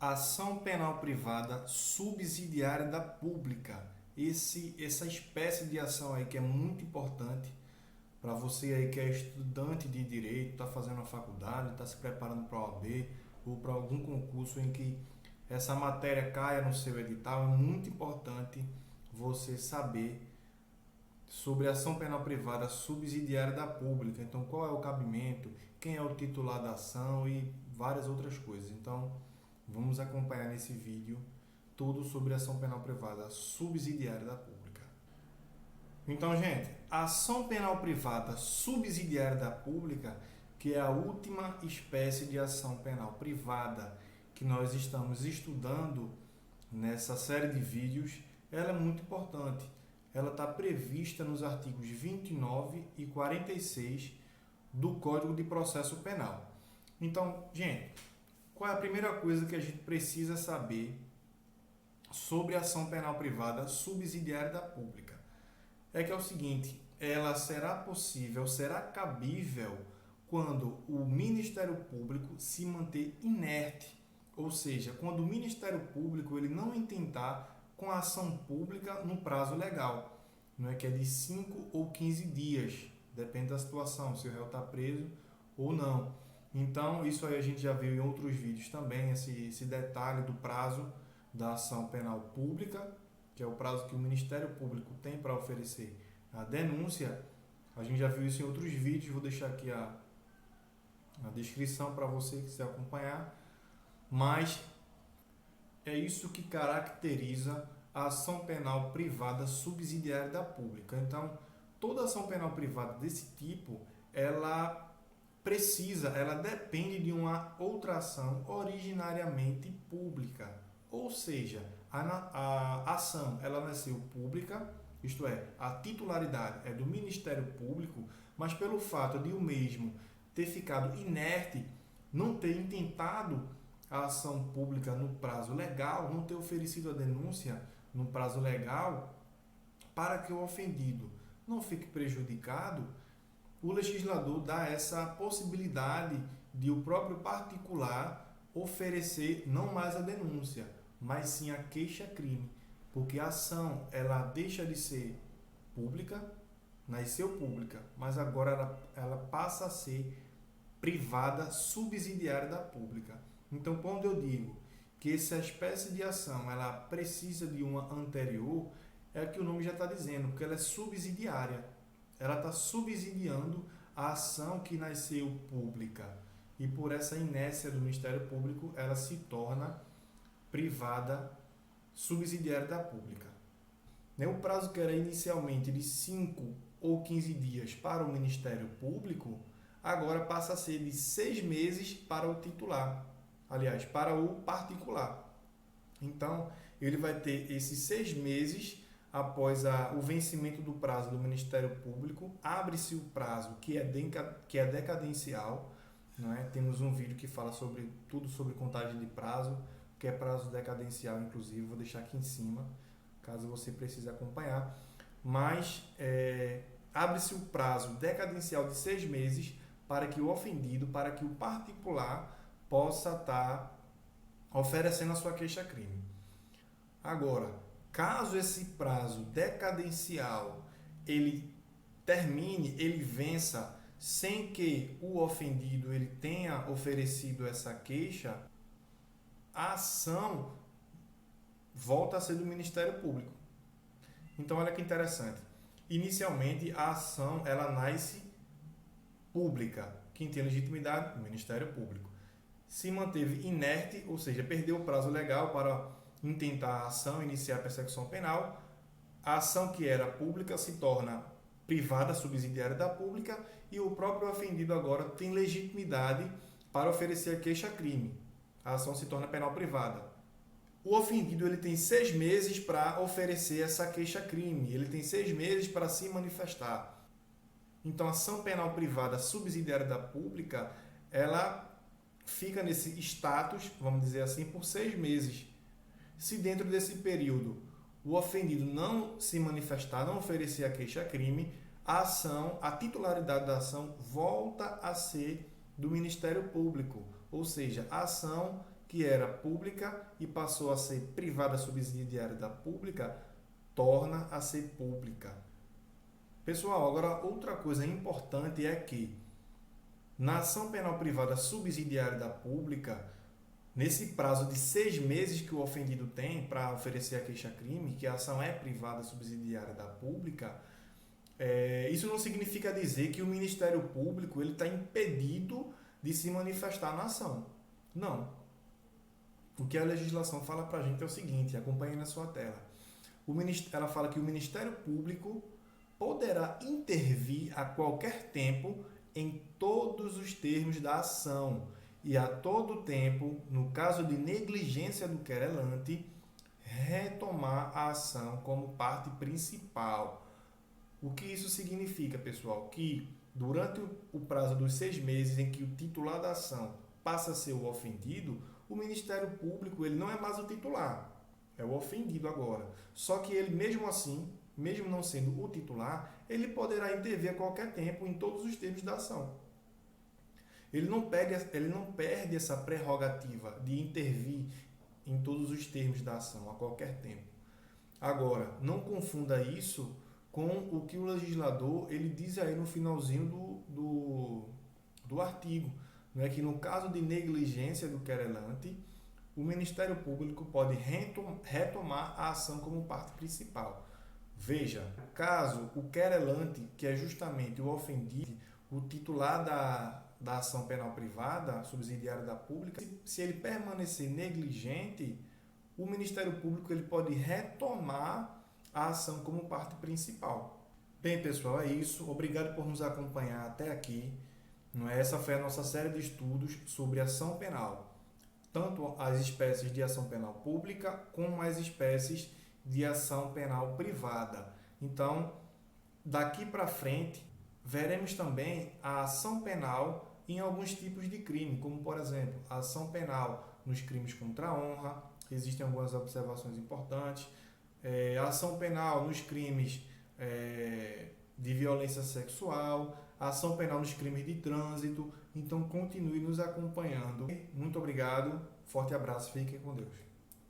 Ação penal privada subsidiária da pública. Essa espécie de ação aí que é muito importante para você aí que é estudante de direito, está fazendo a faculdade, está se preparando para a OAB ou para algum concurso em que essa matéria caia no seu edital, é muito importante você saber sobre a ação penal privada subsidiária da pública. Então, qual é o cabimento, quem é o titular da ação e várias outras coisas. Então, vamos acompanhar nesse vídeo tudo sobre a ação penal privada subsidiária da pública. Então, gente, a ação penal privada subsidiária da pública, que é a última espécie de ação penal privada que nós estamos estudando nessa série de vídeos, ela é muito importante. Ela está prevista nos artigos 29 e 46 do Código de Processo Penal. Então, gente, qual é a primeira coisa que a gente precisa saber sobre a ação penal privada subsidiária da pública? É que é o seguinte, ela será possível, será cabível quando o Ministério Público se manter inerte, ou seja, quando o Ministério Público ele não intentar com a ação pública no prazo legal, não é que é de 5 ou 15 dias, depende da situação, se o réu está preso ou não. Então, isso aí a gente já viu em outros vídeos também, esse detalhe do prazo da ação penal pública, que é o prazo que o Ministério Público tem para oferecer a denúncia. A gente já viu isso em outros vídeos, vou deixar aqui a descrição para você que quiser acompanhar. Mas é isso que caracteriza a ação penal privada subsidiária da pública. Então, toda ação penal privada desse tipo, ela depende de uma outra ação originariamente pública. Ou seja, a ação ela nasceu pública, isto é, a titularidade é do Ministério Público, mas pelo fato de o mesmo ter ficado inerte, não ter intentado a ação pública no prazo legal, não ter oferecido a denúncia no prazo legal, para que o ofendido não fique prejudicado, o legislador dá essa possibilidade de o próprio particular oferecer não mais a denúncia, mas sim a queixa-crime, porque a ação ela deixa de ser pública, nasceu pública, mas agora ela passa a ser privada subsidiária da pública. Então, quando eu digo que essa espécie de ação ela precisa de uma anterior, é que o nome já está dizendo, porque ela é subsidiária. Ela está subsidiando a ação que nasceu pública. E por essa inércia do Ministério Público, ela se torna privada subsidiária da pública. O prazo que era inicialmente de 5 ou 15 dias para o Ministério Público, agora passa a ser de 6 meses para o titular. Aliás, para o particular. Então, ele vai ter esses 6 meses após o vencimento do prazo do Ministério Público, abre-se o prazo que é decadencial. Não é? Temos um vídeo que fala tudo sobre contagem de prazo, que é prazo decadencial, inclusive, vou deixar aqui em cima, caso você precise acompanhar. Mas abre-se o prazo decadencial de 6 meses para que o ofendido, para que o particular possa estar oferecendo a sua queixa-crime. Agora, caso esse prazo decadencial ele termine, ele vença sem que o ofendido ele tenha oferecido essa queixa, a ação volta a ser do Ministério Público. Então, olha que interessante. Inicialmente, a ação ela nasce pública. Quem tem legitimidade? O Ministério Público. Se manteve inerte, ou seja, perdeu o prazo legal para intentar a ação, iniciar a persecução penal, a ação que era pública se torna privada, subsidiária da pública, e o próprio ofendido agora tem legitimidade para oferecer a queixa-crime. A ação se torna penal privada. O ofendido ele tem 6 meses para oferecer essa queixa-crime, ele tem 6 meses para se manifestar. Então, a ação penal privada subsidiária da pública, ela fica nesse status, vamos dizer assim, por 6 meses. Se dentro desse período o ofendido não se manifestar, não oferecer a queixa-crime, a ação, a titularidade da ação volta a ser do Ministério Público. Ou seja, a ação que era pública e passou a ser privada subsidiária da pública, torna a ser pública. Pessoal, agora outra coisa importante é que na ação penal privada subsidiária da pública, nesse prazo de 6 meses que o ofendido tem para oferecer a queixa-crime, que a ação é privada subsidiária da pública, isso não significa dizer que o Ministério Público está impedido de se manifestar na ação. Não. O que a legislação fala para a gente é o seguinte, acompanhe na sua tela. Ela fala que o Ministério Público poderá intervir a qualquer tempo em todos os termos da ação e a todo tempo, no caso de negligência do querelante, retomar a ação como parte principal. O que isso significa, pessoal? Que durante o prazo dos 6 meses em que o titular da ação passa a ser o ofendido, o Ministério Público ele não é mais o titular, é o ofendido agora. Só que ele, mesmo assim, mesmo não sendo o titular, ele poderá intervir a qualquer tempo em todos os termos da ação. Ele não perde essa prerrogativa de intervir em todos os termos da ação a qualquer tempo. Agora, não confunda isso com o que o legislador ele diz aí no finalzinho do artigo, não é que no caso de negligência do querelante, o Ministério Público pode retomar a ação como parte principal. Veja, caso o querelante, que é justamente o ofendido, o titular da ação penal privada, subsidiária da pública, se ele permanecer negligente, o Ministério Público ele pode retomar a ação como parte principal. Bem, pessoal, é isso. Obrigado por nos acompanhar até aqui. Essa foi a nossa série de estudos sobre ação penal, tanto as espécies de ação penal pública como as espécies de ação penal privada. Então, daqui para frente, veremos também a ação penal em alguns tipos de crime, como, por exemplo, a ação penal nos crimes contra a honra. Existem algumas observações importantes. A ação penal nos crimes de violência sexual, a ação penal nos crimes de trânsito. Então, continue nos acompanhando. Muito obrigado, forte abraço, fiquem com Deus.